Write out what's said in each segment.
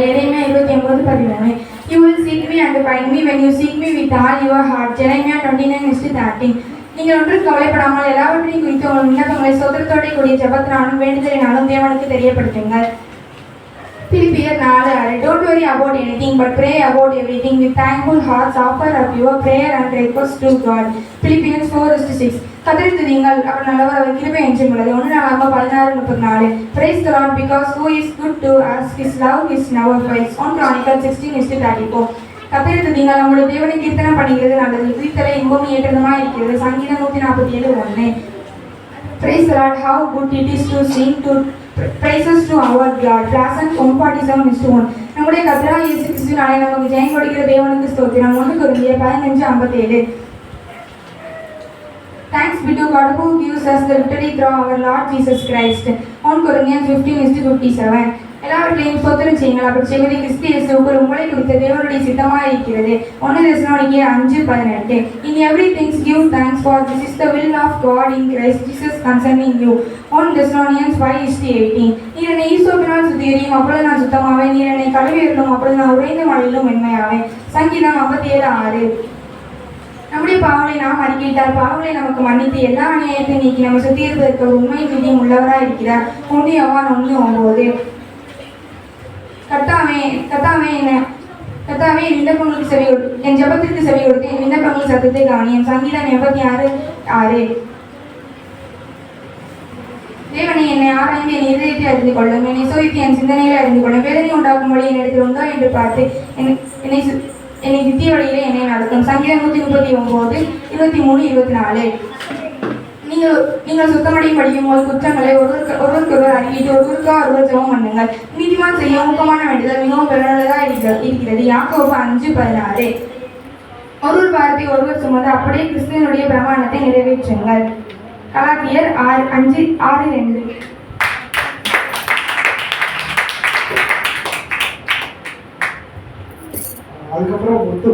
Jeremiah 29:13. You will seek me and find me when you seek me with all your heart. Jeremiah 29:13. நீங்கள் ஒன்றும் கவலைப்படாமல் எல்லாவற்றையும் குறித்து உங்கள் விண்ணப்பங்களை சோதரத்தோட கூடிய ஜபத்தினாலும் வேண்டுதலினாலும் தேவனுக்கு தெரியப்படுத்துங்கள். Philippians 4:6. Don't worry about anything but pray about everything with thankful hearts. Offer up your prayer and request to God. Philippians 4:6. கர்த்தரை துதியுங்கள், அவர் நல்லவர், அவர் கிருபை என்றும் உள்ளது. 1 நாளாகமம் 16:34. Praise the Lord because who is good to us, his love is never fails. 1 Chronicles 16:34. கர்த்தரை துதியுங்கள், நம்முடைய தேவனை கீர்த்தனம் பண்ணுகிறது நல்லது, துதித்தலை இன்பம் ஏற்றதுமாய் இருக்கிறது. சங்கீதம் 147:1. Praise the Lord, how good it is to sing to praises to our God. Colossians 1:47-1. நம்முடைய கர்த்தராகிய இயேசு கிறிஸ்துவினாலே நமக்கு ஜெயம் கொடுக்கிற தேவனுக்கு ஸ்தோத்திரம். 1 Corinthians 15:57. Thanks be to God who gives us the victory through our Lord Jesus Christ. 1 Corinthians 15:57. எல்லாவற்றையும் ஸ்தோத்திரம் செய்யுங்கள், அப்படி செய்வது கிறிஸ்து இயேசுவுக்குள் உங்களை குறித்த தேவனுடைய சித்தமாக இருக்கிறது. 1 தெசலோனிக்கேயர் 5:18. In everything give thanks, for this is the will of God in Christ Jesus concerning you. 1 Thessalonians 5:18. நீர் என்னை ஈசோப்பினால் சுத்திகரியும், அப்பொழுது நான் சுத்தமாவேன். நீர் என்னை கழுவியருளும், அப்பொழுது நான் உறைந்த மழையிலும் வெண்மையாவேன். சங்கீதம் 57:6. நம்முடைய பாவங்களை நாம் அறிக்கையிட்டால் பாவங்களை நமக்கு மன்னித்து எல்லா அநியாயத்தையும் நீக்கி நம்ம சுத்திகரிப்பதற்கு ஒரு உண்மை விதியும் உள்ளவராக இருக்கிறார். 1 யோவான் 1:9. கர்த்தாவே என் விண்ணப்பங்களுக்கு செவி கொடு, என் ஜெபத்திற்கு செவி கொடுத்து என் விண்ணப்பங்கள் சத்தத்தை கவனியும். சங்கீதம் 86:6. தேவனை என்னை ஆராய்ந்து என் இதயத்தை அறிந்து கொள்ளும், என்னை சோதித்து என் சிந்தனைகளை அறிந்து கொள்ளும். வேதனை உண்டாக்கும்படி என்னிடத்தில் உண்டோ என்று பார்த்து என்னை நித்திய வழியிலே என்னை நடத்தும். சங்கீதம் 139:23-24. நீங்கள் சுத்தமடையும்படியும் உங்கள் குற்றங்களை ஒருவருக்கொருவர் அறிவித்து ஒருவர் ஜெபம் பண்ணுங்கள். நீதிமான் செய்ய ஊக்கமான வேண்டுதல் மிகவும் பயனுள்ளதாக இருக்கிறது. யாக்கோபு 5:16. ஒருவர் பாரத்தை ஒருவர் சுமந்து அப்படியே கிறிஸ்துவனுடைய பிரமாணத்தை நிறைவேற்றுங்கள். கலாத்தியர் 5:6-2. அதுக்கப்புறம் முத்து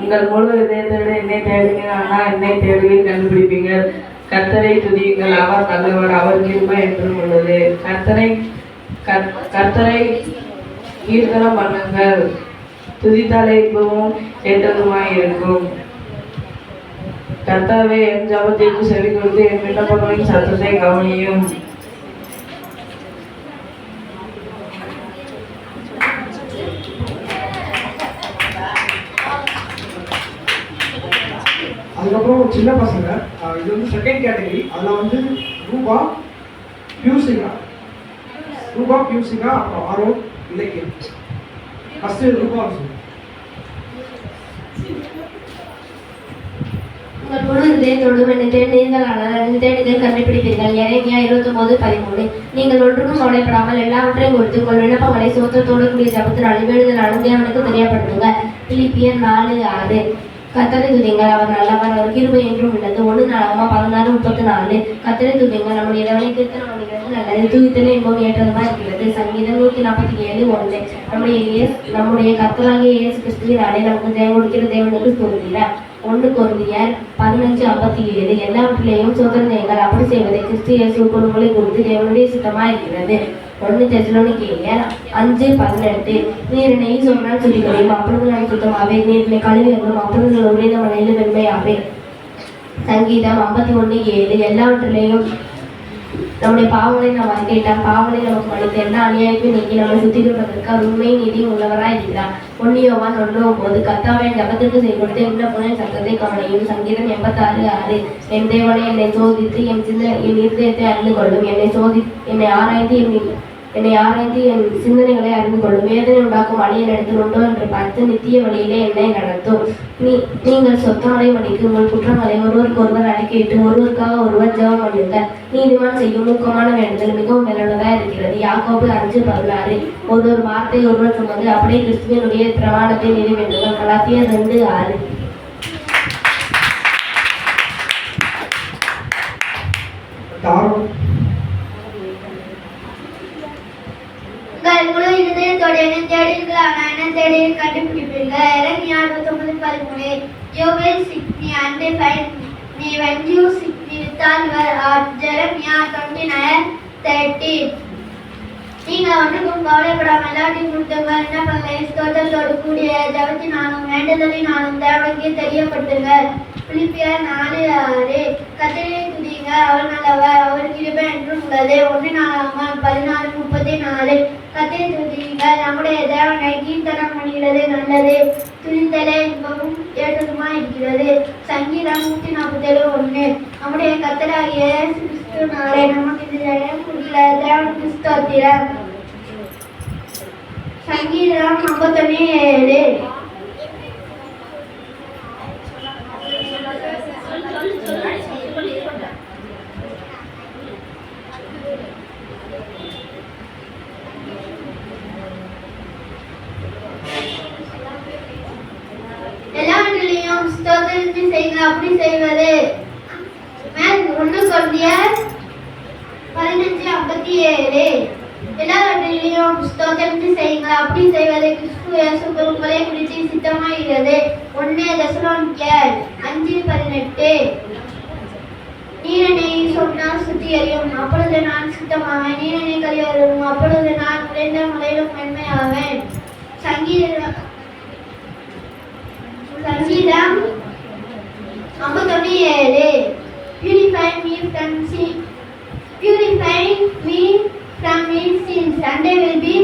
உங்கள் முழு இதயத்தோடு என்னை தேடுங்கள், ஆனால் என்னை தேடுவீர் கண்டுபிடிப்பீங்கள். கர்த்தரை துதியுங்கள், அவர் நல்லவர், அவர் கிருபை என்றும் உள்ளது. கர்த்தரை கீர்த்தனம் பண்ணுங்கள், துதித்தாலே இன்பமும் ஏற்றதுமாய் இருக்கும். கர்த்தாவே என் ஜபத்திற்கு செவி கொடுத்து என் விண்ணப்பங்களின் சத்தத்தை கவனியும். அதுக்கப்புறம் சின்ன பசங்க, இது வந்து செகண்ட் கேட்டகரி. அதில் வந்து ரூபா பியூசிகா, அப்புறம் ஆரோன் இலக்கியம். ஃபஸ்ட்டு ரூபா சொல்லு. உங்கள் முழு இதயத்தோடும் என்னை தேடுங்கள், ஆனால் தேடுதல் கண்டுபிடிப்பீர்கள். எரேமியா 29:13. நீங்கள் ஒன்றுக்கும் கவலைப்படாமல் எல்லாவற்றையும் கொடுத்து உங்கள் விண்ணப்பங்களை சோத்திரத்தோடு கூடிய ஜபத்தினால் வேண்டுதலாலும் தேவனுக்கு தெரியப்படுத்துங்கள். பிலிப்பியர் 4:6. கர்த்தரை துதியுங்கள், அவர் நல்லவர், அவர் கிருபை என்றும் உள்ளது. 1 நாளாகமம் 16:34. கர்த்தரை துதியுங்கள், நம்முடைய தேவனை கீர்த்தனம் பண்ணுகிறது நல்லது, துதித்தலே இன்பம் ஏற்றதுமா இருக்கிறது. சங்கீதம் 147:1. நம்முடைய கர்த்தராகிய இயேசு கிறிஸ்துவினாலே நமக்கு ஜெயம் கொடுக்கிற தேவனுக்கு ஸ்தோத்திரம். 1 கொரிந்தியர் 15:57. எல்லாவற்றிலேயும் சோதனை செய்யுங்கள், அப்படி செய்வதை கிறிஸ்து இயேசுவுக்குள் உங்களை குறித்து தேவனுடைய சித்தமா இருக்கிறது. 1 தெசலோனிக்கேயர் 5:18. நீர் என்னை சொன்னால் சுத்திகரியும், அப்பொழுது நான் சுத்தமாவே. நீர் என்னை கழுவியர்களும், அப்பொழுது நான் உறைந்த மழையில் வெண்மையாவே. சங்கீதம் 51:7. எல்லாவற்றிலேயும் நம்முடைய பாவங்களை நாம் அறிக்கையிட்டால் பாவங்களை நமக்கு மன்னித்து எல்லா அநியாயத்தையும் நீக்கி நம்மை சுத்திகரிப்பதற்கு அவர் உண்மை நீதியும் உள்ளவராய் இருக்கிறார். 1 யோவான் 1:9. கர்த்தாவே ஜபத்திற்கு செய்து கொடுத்து விண்ணப்பங்களின் சத்தத்தை கவனியும். சங்கீதம் 86:6. என் தேவனை என்னை சோதித்து என் இருதயத்தை அறிந்து கொள்ளும், என்னை ஆராய்ந்து என் சிந்தனைகளை அறிந்து கொள்ளும். வேதனை உண்டாக்கும் அழியல் இடத்தில் உண்டோ என்று பார்த்து நித்திய வழியிலே என்னை நடத்தும். நீங்கள் சொத்தமடை மணிக்கு உங்கள் குற்றங்களை ஒருவருக்கு ஒருவர் அறிக்கையிட்டு ஒருவருக்காக ஒருவர் ஜெபம் பண்ணுங்கள். நீதிமான் செய்யும் ஊக்கமான வேண்டுதல் மிகவும் பயனுள்ளதாக இருக்கிறது. யாக்கோபு 5:16. ஒருவர் வார்த்தை ஒருவர் சுமந்து அப்படியே கிறிஸ்துவனுடைய பிரமாணத்தை நிறைவேற்றுங்கள். கலாத்தியர் 2:6. முழு இதயத்தோடு என்னை தேடுங்கள், ஆனால் என்னை தேடி கண்டுபிடிப்பீர்கள். எரேமியா 29:13. You will seek me and find me when you seek me with all your heart. Jeremiah 29:13. நீங்க ஒன்றுக்கும் கவலைப்படாமல் எல்லாத்தையும் கொடுத்துங்க. என்ன பண்ணல ஸ்தோத்திரத்தோடு கூடிய ஜபத்தினாலும் வேண்டுதலினாலும் தேவனுக்கு தெரியப்படுத்துங்க. பிலிப்பியர் 4:6. கர்த்தரை துதியுங்க, அவர் நல்லவர், அவர் கிருபை என்றும் உள்ளது. 1 நாளாகமம் 14:34. கர்த்தரை துதியுங்க, நம்முடைய தேவனை கீர்த்தனம் பண்ணுகிறது நல்லது. துதித்தலே இன்பமும் ஏற்றதுமா இருக்கிறது. சங்கீதம் 147:1. நம்முடைய கர்த்தராகிய இயேசு கிறிஸ்துவினாலே நமக்கு இது ஜெயமுள்ள தேவனுக்கு ஸ்தோத்திரம். சங்கீதம் 51:7. எல்லாவற்றிலையும் ஸ்தோத்திரத்தை செய்யுங்க. அப்படி செய்வது 1 கொரிந்தியர் 15:57. எல்லாவற்றிலையும் ஸ்தோத்திரத்தை செய்யுங்க. அப்படி செய்வது கிறிஸ்து இயேசுவுக்குள் உங்களை குறித்து சித்தமாகிறது. 1 தெசலோனிக்கேயர் 5:18. நீரனை சொன்னால் சுத்திகரியும், அப்பொழுது நான் சுத்தமாவேன். நீரனை கழிவரும், அப்பொழுது நான் உடைந்த முறையிலும் மென்மையாவேன். சங்கீதம் 51:7. Purify me from my sins, and I will be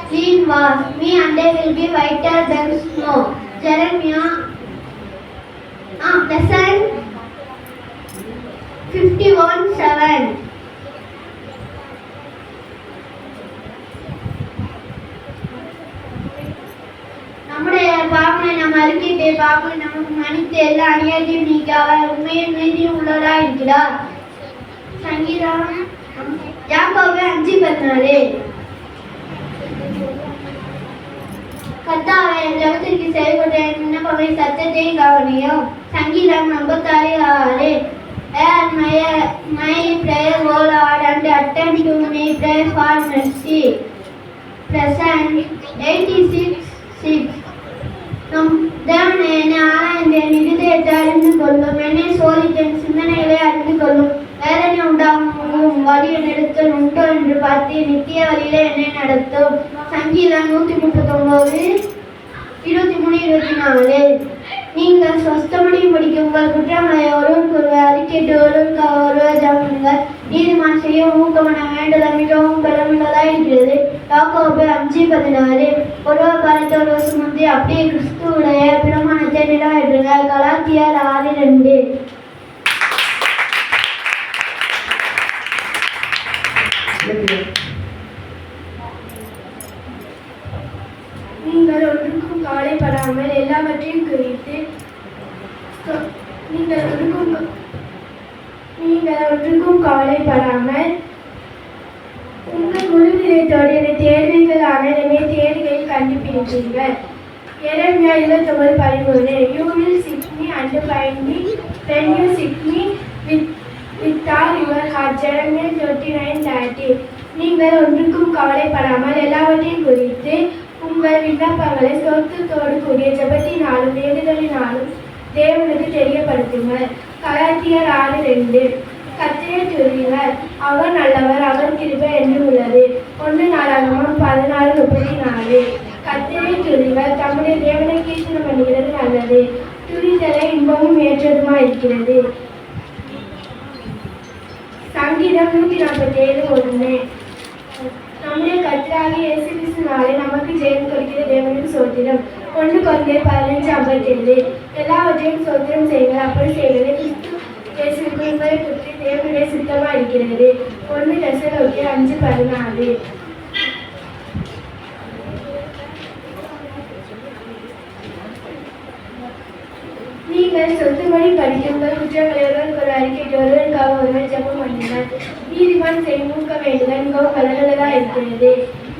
clean. Wash me, and I will be whiter than snow. Jeremiah 51:7. நம்முடைய பாவங்களை நம்ம அறிக்கையிட்டு பாவங்களை நமக்கு மன்னித்து எல்லா அநியாயத்தையும் நீக்க அவர் உண்மையும் நீதியும் உள்ளவராக இருக்கிறார். சங்கீதம் யாக்கோபு 5:14. கர்த்தாவே என் ஜெபத்திற்கு செயல்பட்ட என் விண்ணப்பங்களை சத்தத்தையும் கவனியும். சங்கீதம் 56:6. My prayer, O Lord, and attend to my prayer for mercy. Present 86:6. நம் தேவனை என்னை ஆராய்ந்து என் இருதயத்தை அறிந்து கொள்ளும், என்னை சோதித்து என் சிந்தனைகளை அறிந்து கொள்ளும். வேதனை உண்டாகும் வழி என்னிடத்தில் உண்டோ என்று பார்த்து நித்திய வழியிலே என்னை நடத்தும். சங்கீதம் 133:23-24. நீங்கள் சொஸ்தமடியும் படிக்க உங்கள் குற்றங்களை ஒருவருக்கு ஒருவர் அறிக்கையிட்டு ஒருவருக்காக ஒருவர் ஜெபங்கள். நீதிமான் செய்ய ஊக்கமான வேண்டுதல் மிகவும் பலமுள்ளதாக இருக்கிறது. யாக்கோபு 5:16. ஒருவர் பாரத்தை ஒருவர் சுமந்து அப்படியே கிறிஸ்துவுடைய பிரமாணத்தை நிறைவேற்றுங்க. கலாத்தியர் 6:2. நீங்கள் ஒன்றுக்கும் கவலைப்படாமல் எல்லாவற்றையும் குறித்து நீங்கள் ஒன்றுக்கும் கவலைப்படாமல் உங்கள் முழு இதயத்தோடு என்னை தேடுவீர்கள், ஆனால் என்னை தேடுகையில் கண்டுபிடிப்பீர்கள். எரேமியா 29:13. You will seek me and find me when you seek me with all your heart. Jeremiah 29:30. நீங்கள் ஒன்றுக்கும் கவலைப்படாமல் எல்லாவற்றையும் குறித்து உங்கள் விண்ணப்பங்களை ஸ்தோத்திரத்தோடு கூடிய ஜெபத்தினாலும் வேண்டுதலினாலும் தேவனுக்கு தெரியப்படுத்துங்கள். கலாத்தியர் 6:2. கர்த்தரை துதியுங்கள், அவர் நல்லவர், அவர் கிருபை என்று உள்ளது. 1 நாளாகமம் 16:34. கர்த்தரை துதியுங்கள், தம்முடைய தேவனை கீர்த்தனம் பண்ணுகிறது நல்லது. துதித்தலை இன்பமும் ஏற்றதுமா இருக்கிறது. சங்கீதம் 147:1. நம்முடைய கர்த்தராகிய இயேசு கிறிஸ்துவினாலே நமக்கு ஜெயம் கொடுக்கிற தேவனுக்கு ஸ்தோத்திரம். 1 கொரிந்தியர் 15:57. எல்லாவற்றையும் ஸ்தோத்திரம் செய்யுங்கள், அப்படி செய்வது கிறிஸ்து இயேசுவுக்குள் உங்களை குறித்து தேவனுடைய சித்தமாக இருக்கிறது. 1 தெசலோனிக்கேயர் 5:14. நீங்கள் சொத்துமொழி படிக்குங்கள், குற்றங்களை ஒருவருக்கு ஒரு அறிக்கையிட்டு ஒருவருக்காக ஒருவர் ஜெபம் பண்ணுங்கள். நீதிமான் செய்யும் ஊக்க வேண்டுதல் மிகவும் பலனுள்ளதாக இருக்கிறது.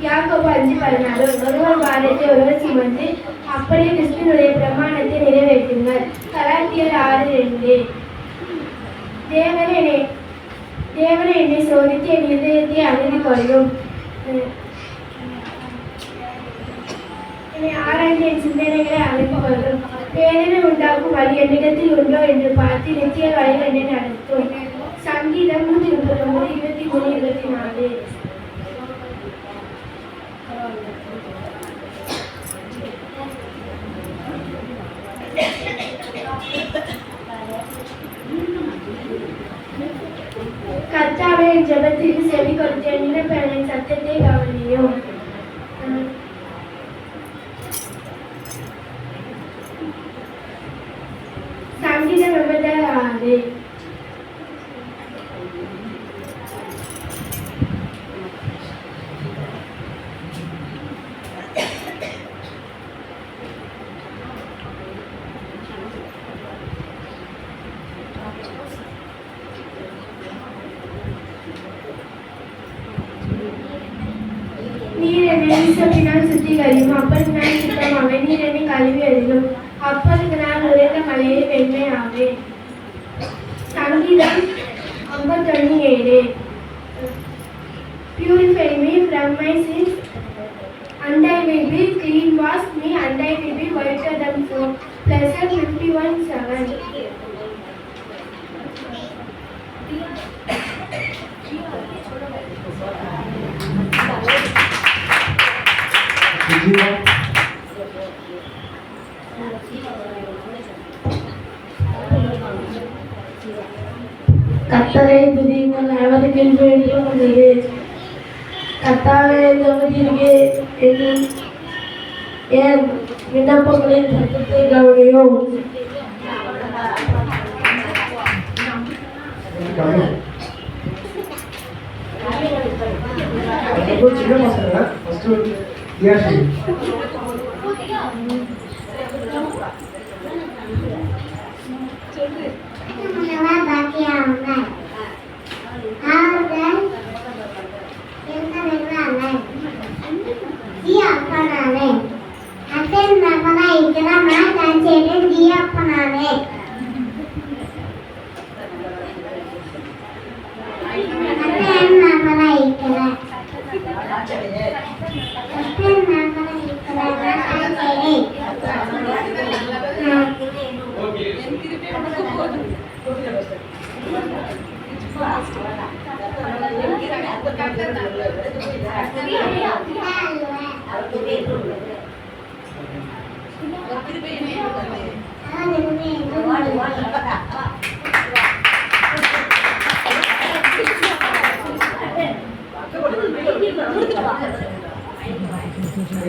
யாக்கோபு 5:16. ஒருவர் பாரத்தை ஒருவர் சுமந்து அப்படியே கிறிஸ்துவினுடைய பிரமாணத்தை நிறைவேற்றுங்கள். கலாத்தியர் 6:2. தேவனை என்னை சோதித்து என் இதயத்தை அறிந்து கொள்ளும், என்னை ஆராய்ந்து என் சிந்தனைகளை அறிந்து கொள்ளும். வேதனை உண்டாக்கும் வழி என்னிடத்தில் உண்டோ என்று பார்த்து நித்திய வழியில் என்னை நடத்தும். கர்த்தாவே என் ஜெபத்திற்கு செவி கொடுத்து என் சத்தத்தை கவனியும். சங்கீதம் 56. நீர் என்னை ஈசப்பினால் சுத்திகரியும், அப்பொழுது நான் சுத்தமாவேன். நீர் என்னை கழுவி அறியும், அப்பொழுது நான் உறைந்த மலையை வெண்மையாவேன். சங்கீதம் 51:7. Purify me from my sins, and I will be clean. Wash me, and I will be whiter than snow. Psalm 51:7. Vijaya கர்த்தரை துதியுங்கள், அவர் கிருபை என்றும் உள்ளது. கர்த்தாவே ஜெபத்திற்கு என் விண்ணப்பங்களின் சத்தத்தை கவனியும். அதுக்கப்புறம் சின்ன பசங்க ஃபர்ஸ்ட் வந்து தியாஷி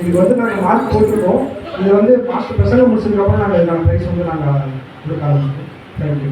இது வந்து நாங்கள் மார்க் போட்டிருக்கோம். இது வந்து மாஸ்டர் பிரசங்கம் முடிச்சதுக்கப்புறம் நாங்கள் இதுக்கான ப்ரைஸ் வந்து நாங்கள் கொடுக்க ஆரம்பிச்சோம். தேங்க்யூ.